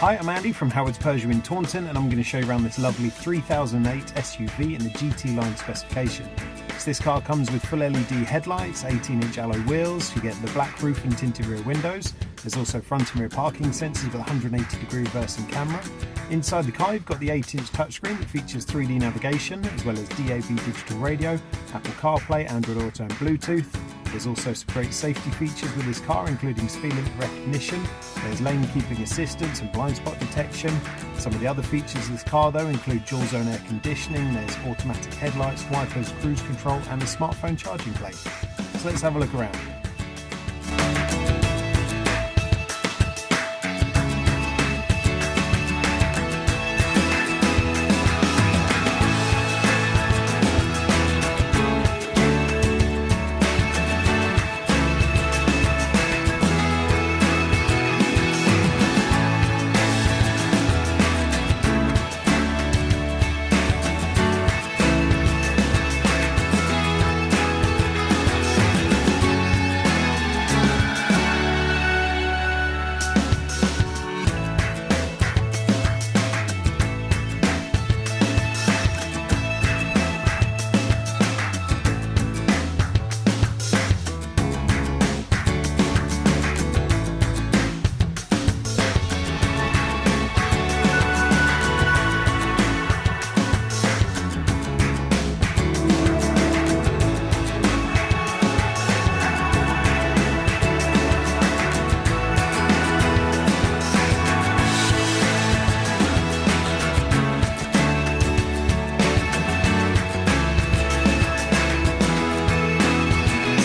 Hi, I'm Andy from Howard's Peugeot in Taunton, and I'm going to show you around this lovely 3008 SUV in the GT line specification. So this car comes with full LED headlights, 18-inch alloy wheels, you get the black roof and tinted rear windows. There's also front and rear parking sensors with a 180-degree reversing camera. Inside the car you've got the 8-inch touchscreen that features 3D navigation, as well as DAB digital radio, Apple CarPlay, Android Auto and Bluetooth. There's also some great safety features with this car, including speed limit recognition, there's lane keeping assistance and blind spot detection. Some of the other features of this car though include dual zone air conditioning, there's automatic headlights, wipers, cruise control and a smartphone charging plate. So let's have a look around.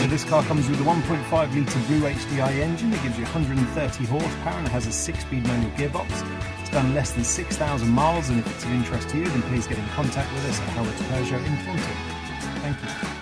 This car comes with a 1.5 litre Blue HDI engine that gives you 130 horsepower and it has a 6-speed manual gearbox. It's done less than 6,000 miles, and if it's of interest to you then please get in contact with us at Howard's Peugeot in Taunton. Thank you.